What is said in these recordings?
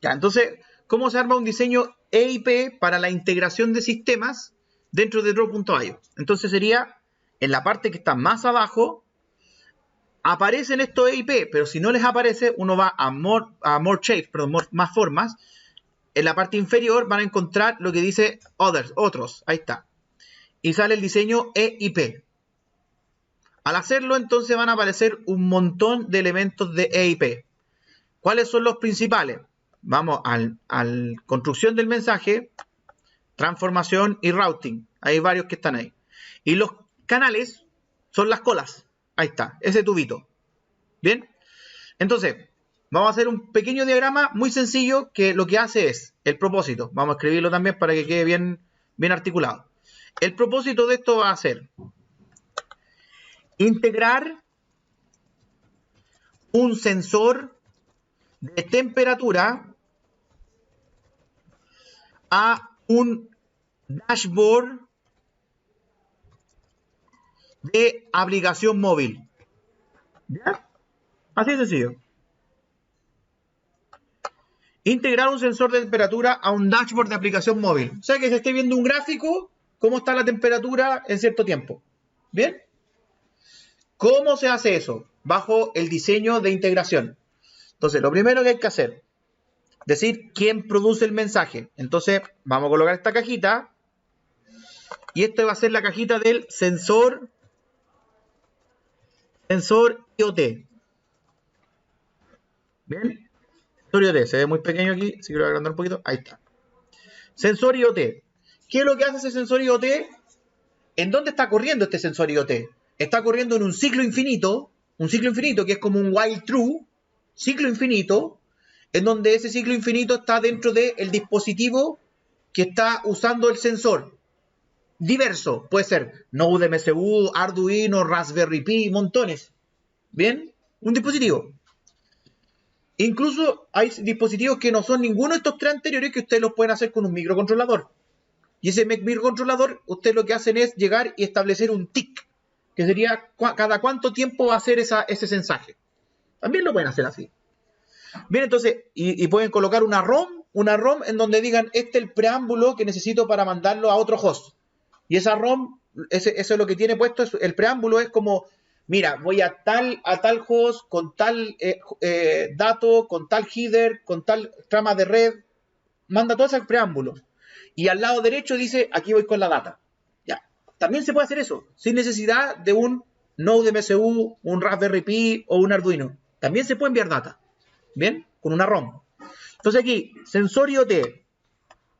Ya, entonces, ¿cómo se arma un diseño EIP para la integración de sistemas dentro de Draw.io? Entonces sería, en la parte que está más abajo, aparecen estos EIP, pero si no les aparece, uno va a more shapes, perdón, más formas. En la parte inferior van a encontrar lo que dice others, otros, ahí está. Y sale el diseño EIP. Al hacerlo, entonces van a aparecer un montón de elementos de EIP. ¿Cuáles son los principales? Vamos al construcción del mensaje, transformación y routing. Hay varios que están ahí. Y los canales son las colas. Ahí está, ese tubito. ¿Bien? Entonces, vamos a hacer un pequeño diagrama muy sencillo que lo que hace es el propósito. Vamos a escribirlo también para que quede bien articulado. El propósito de esto va a ser integrar un sensor de temperatura a un dashboard de aplicación móvil. ¿Ya? Así de sencillo. Integrar un sensor de temperatura a un dashboard de aplicación móvil. O sea que se esté viendo un gráfico, cómo está la temperatura en cierto tiempo. ¿Bien? ¿Cómo se hace eso? Bajo el diseño de integración. Entonces, lo primero que hay que hacer, decir quién produce el mensaje. Entonces, vamos a colocar esta cajita. Y esta va a ser la cajita del sensor IoT. ¿Bien? Sensor IoT. Se ve muy pequeño aquí. Si quiero agrandar un poquito. Ahí está. Sensor IoT. ¿Qué es lo que hace ese sensor IoT? ¿En dónde está corriendo este sensor IoT? Está corriendo en un ciclo infinito que es como un while true, ciclo infinito, en donde ese ciclo infinito está dentro del dispositivo que está usando el sensor. Diverso, puede ser Node MCU, Arduino, Raspberry Pi, montones. ¿Bien? Un dispositivo. Incluso hay dispositivos que no son ninguno de estos tres anteriores que ustedes los pueden hacer con un microcontrolador. Y ese microcontrolador, ustedes lo que hacen es llegar y establecer un tick, que sería cada cuánto tiempo va a hacer ese mensaje. También lo pueden hacer así. Bien, entonces, y pueden colocar una ROM en donde digan, este es el preámbulo que necesito para mandarlo a otro host. Y esa ROM, eso es lo que tiene puesto, el preámbulo es como, mira, voy a tal host, con tal dato, con tal header, con tal trama de red, manda todo ese preámbulo. Y al lado derecho dice, aquí voy con la data. Ya. También se puede hacer eso, sin necesidad de un Node MCU, un Raspberry Pi o un Arduino. También se puede enviar data. ¿Bien? Con una ROM. Entonces aquí, sensor IoT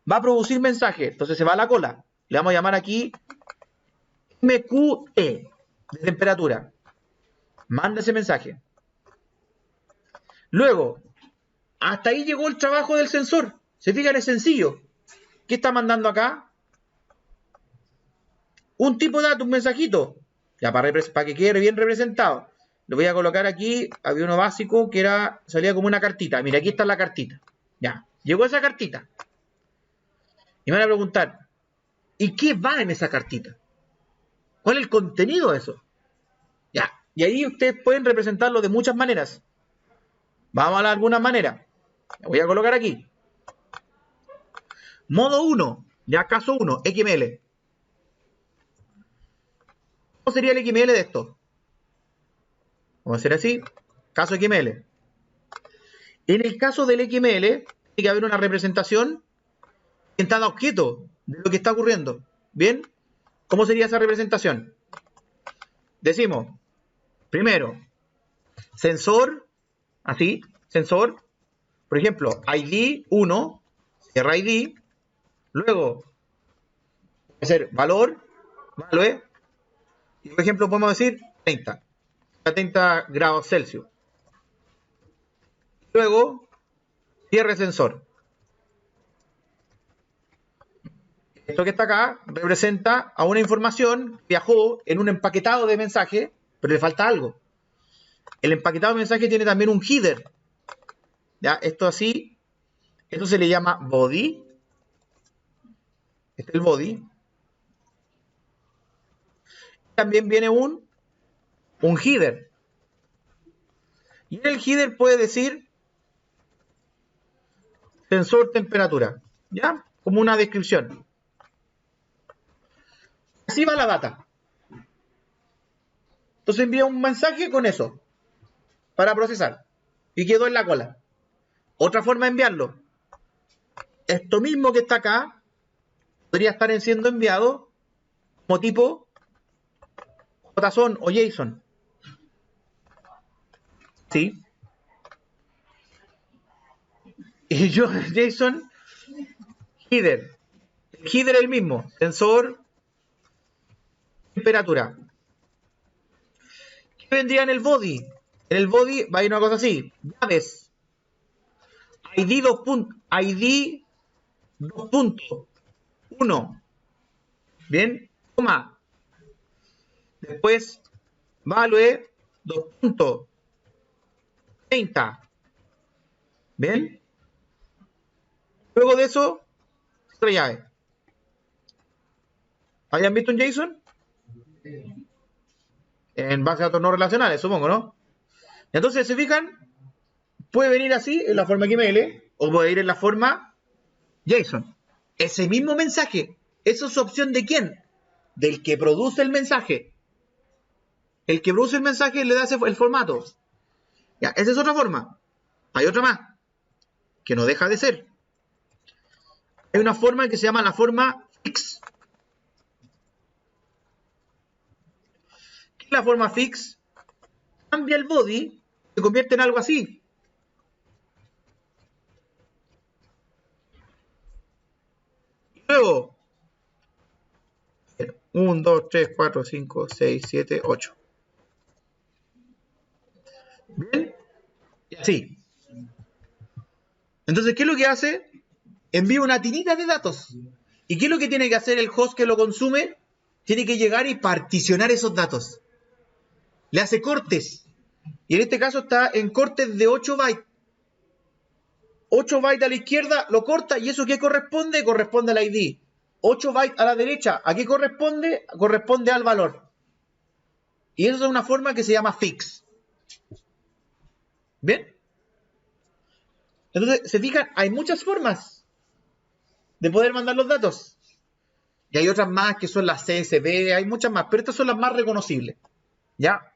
va a producir mensaje. Entonces se va a la cola. Le vamos a llamar aquí MQT de temperatura. Manda ese mensaje. Luego, hasta ahí llegó el trabajo del sensor. Se fijan, es sencillo. ¿Qué está mandando acá? Un tipo de dato, un mensajito. Ya para que quede bien representado. Lo voy a colocar aquí. Había uno básico que salía como una cartita. Mira, aquí está la cartita. Ya. Llegó esa cartita. Y me van a preguntar, ¿y qué va en esa cartita? ¿Cuál es el contenido de eso? Ya. Y ahí ustedes pueden representarlo de muchas maneras. Vamos a algunas maneras. La voy a colocar aquí. Modo 1. Ya caso 1. XML. ¿Cómo sería el XML de esto? Vamos a hacer así. Caso XML. En el caso del XML, tiene que haber una representación orientada a objeto de lo que está ocurriendo. ¿Bien? ¿Cómo sería esa representación? Decimos, primero, sensor, así, sensor, por ejemplo, ID 1, cierra ID, luego, puede ser valor, value, y por ejemplo podemos decir 30 grados Celsius. Luego, cierre sensor. Esto que está acá representa a una información que viajó en un empaquetado de mensaje, pero le falta algo. El empaquetado de mensaje tiene también un header. ¿Ya? Esto así, esto se le llama body. Este es el body. También viene un header. Y en el header puede decir sensor temperatura, ¿ya? Como una descripción. Así va la data. Entonces envía un mensaje con eso para procesar y quedó en la cola. Otra forma de enviarlo. Esto mismo que está acá podría estar siendo enviado como tipo JSON o JSON. ¿Sí? Y yo, JSON, header. El header es el mismo. Sensor, temperatura. ¿Qué vendría en el body? En el body va a ir una cosa así. Llaves. ID 2.1. Bien. Coma. Después, value 2.30. Bien. Luego de eso, otra llave. ¿Habían visto un JSON? En base a datos no relacionales, supongo, ¿no? Entonces, ¿se fijan? Puede venir así, en la forma XML, o puede ir en la forma JSON. Ese mismo mensaje. ¿Eso es opción de quién? Del que produce el mensaje. El que produce el mensaje le da el formato. Ya, esa es otra forma. Hay otra más, que no deja de ser. Hay una forma que se llama la forma fix. ¿Qué es la forma fix? Cambia el body, se convierte en algo así. Y luego, 1, 2, 3, 4, 5, 6, 7, 8. ¿Bien? Y así. Entonces, ¿qué es lo que hace? Envía una tirita de datos. ¿Y qué es lo que tiene que hacer el host que lo consume? Tiene que llegar y particionar esos datos. Le hace cortes. Y en este caso está en cortes de 8 bytes. 8 bytes a la izquierda lo corta y eso ¿qué corresponde? Corresponde al ID. 8 bytes a la derecha, ¿a qué corresponde? Corresponde al valor. Y eso es una forma que se llama fix. ¿Bien? Entonces, se fijan, hay muchas formas de poder mandar los datos. Y hay otras más que son las CSV, hay muchas más, pero estas son las más reconocibles. ¿Ya?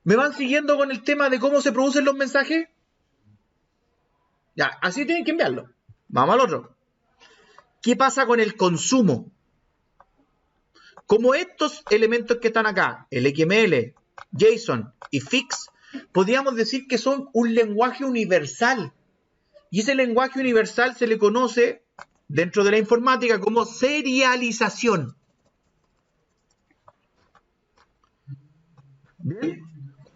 ¿Me van siguiendo con el tema de cómo se producen los mensajes? Ya, así tienen que enviarlo. Vamos al otro. ¿Qué pasa con el consumo? Como estos elementos que están acá, el XML, JSON y Fix, podríamos decir que son un lenguaje universal. Y ese lenguaje universal se le conoce dentro de la informática como serialización. ¿Bien?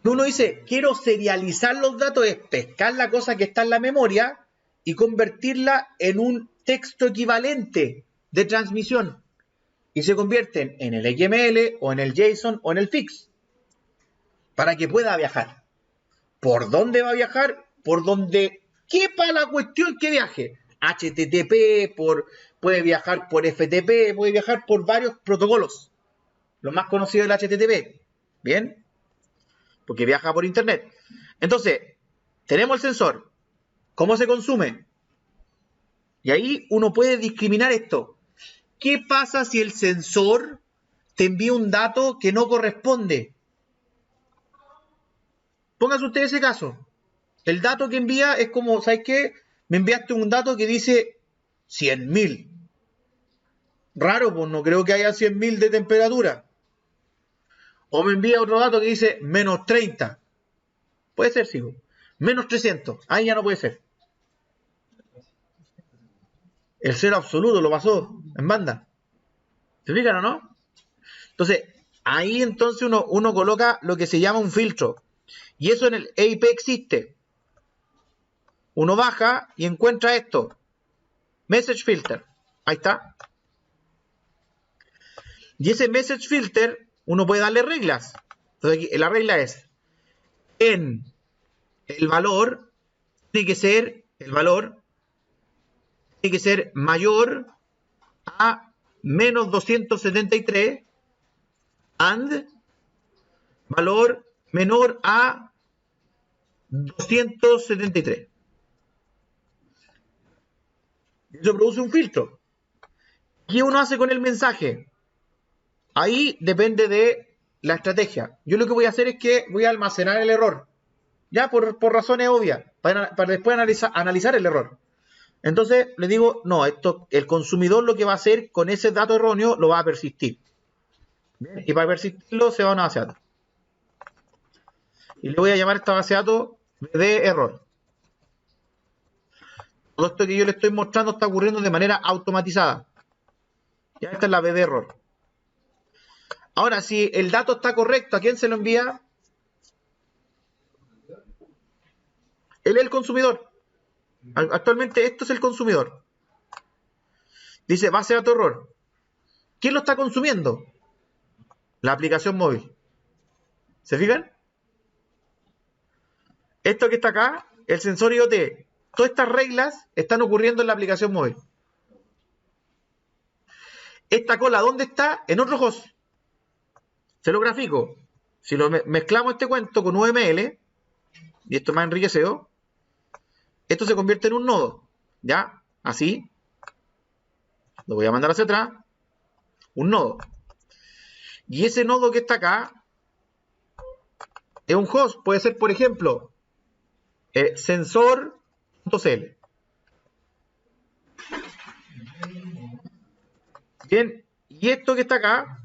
Cuando uno dice, quiero serializar los datos, es pescar la cosa que está en la memoria y convertirla en un texto equivalente de transmisión. Y se convierten en el XML o en el JSON o en el Fix para que pueda viajar. ¿Por dónde va a viajar? Por donde quepa la cuestión que viaje. HTTP, puede viajar por FTP, puede viajar por varios protocolos. Lo más conocido es el HTTP. ¿Bien? Porque viaja por internet. Entonces, tenemos el sensor. ¿Cómo se consume? Y ahí uno puede discriminar esto. ¿Qué pasa si el sensor te envía un dato que no corresponde? Póngase usted ese caso. El dato que envía es como, ¿sabes qué? Me enviaste un dato que dice 100.000. Raro, pues no creo que haya 100.000 de temperatura. O me envía otro dato que dice menos 30. Puede ser, sí. Menos 300. Ahí ya no puede ser. El cero absoluto lo pasó en banda. ¿Se fijan o no? Entonces, ahí entonces uno coloca lo que se llama un filtro. Y eso en el EIP existe. Uno baja y encuentra esto. Message filter. Ahí está. Y ese message filter, uno puede darle reglas. Entonces, aquí, la regla es, en el valor, tiene que ser, el valor tiene que ser mayor a menos 273 and valor menor a 273. Eso produce un filtro. ¿Qué uno hace con el mensaje? Ahí depende de la estrategia. Yo lo que voy a hacer es que voy a almacenar el error. Ya por razones obvias. Para después analizar el error. Entonces le digo, no, el consumidor lo que va a hacer con ese dato erróneo lo va a persistir. Bien, y para persistirlo se va a una base de datos. Y le voy a llamar a esta base de datos de error. Todo esto que yo le estoy mostrando está ocurriendo de manera automatizada. Ya esta es la B de error. Ahora, si el dato está correcto, ¿a quién se lo envía? Él es el consumidor. Actualmente esto es el consumidor. Dice base de datos error. ¿Quién lo está consumiendo? La aplicación móvil. ¿Se fijan? Esto que está acá, el sensor IoT. Todas estas reglas están ocurriendo en la aplicación móvil. Esta cola, ¿dónde está? En otro host. Se lo grafico. Si lo mezclamos este cuento con UML, y esto más enriquecido, esto se convierte en un nodo. ¿Ya? Así. Lo voy a mandar hacia atrás. Un nodo. Y ese nodo que está acá es un host. Puede ser, por ejemplo, sensor.cl. Bien. Y esto que está acá,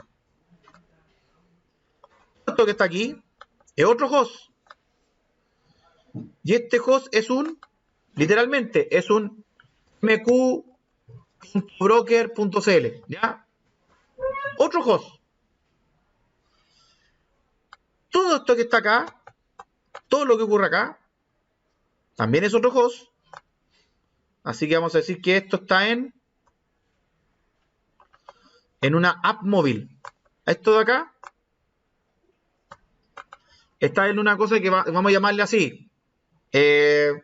esto que está aquí, es otro host. Y este host es literalmente, es un mq.broker.cl. ¿Ya? Otro host. Todo esto que está acá, todo lo que ocurre acá, también es otro host. Así que vamos a decir que esto está en una app móvil. Esto de acá está en una cosa que vamos a llamarle así. El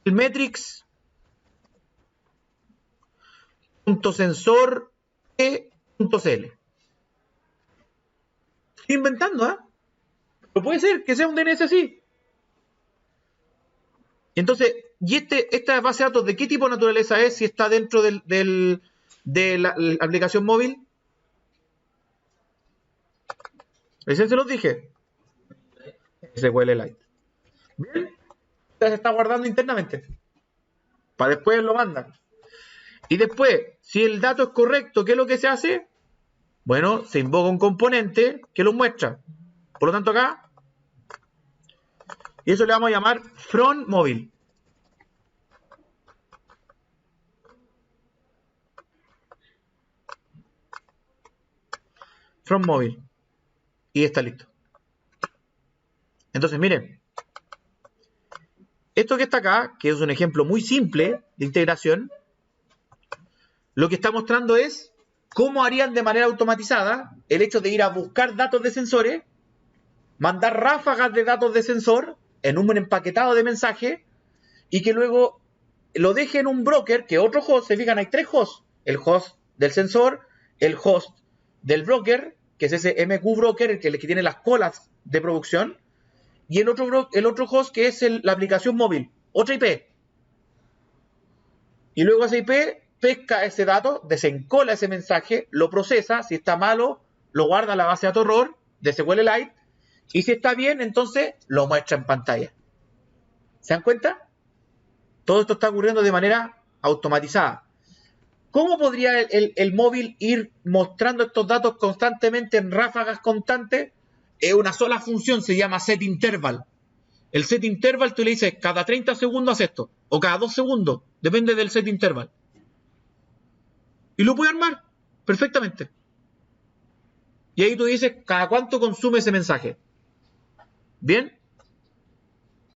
metrics.sensor.cl. Estoy inventando, ¿eh? Pero puede ser que sea un DNS así. Entonces, esta base de datos, ¿de qué tipo de naturaleza es si está dentro de la aplicación móvil? Recién se los dije. SQLite. Bien. Se está guardando internamente. Para después lo mandan. Y después, si el dato es correcto, ¿qué es lo que se hace? Bueno, se invoca un componente que lo muestra. Por lo tanto, acá. Y eso le vamos a llamar from móvil. From móvil. Y está listo. Entonces, miren. Esto que está acá, que es un ejemplo muy simple de integración, lo que está mostrando es cómo harían de manera automatizada el hecho de ir a buscar datos de sensores, mandar ráfagas de datos de sensor en un empaquetado de mensaje y que luego lo deje en un broker, que otro host, se fijan, hay tres hosts. El host del sensor, el host del broker, que es ese MQ broker, el que tiene las colas de producción, y el otro host que es la aplicación móvil, otra IP. Y luego esa IP pesca ese dato, desencola ese mensaje, lo procesa, si está malo, lo guarda en la base de datos error de SQLite, y si está bien, entonces lo muestra en pantalla. ¿Se dan cuenta? Todo esto está ocurriendo de manera automatizada. ¿Cómo podría el móvil ir mostrando estos datos constantemente en ráfagas constantes? Es una sola función, se llama setInterval. El setInterval tú le dices, cada 30 segundos haz esto, o cada 2 segundos, depende del setInterval. Y lo puede armar perfectamente. Y ahí tú dices, ¿cada cuánto consume ese mensaje? Bien.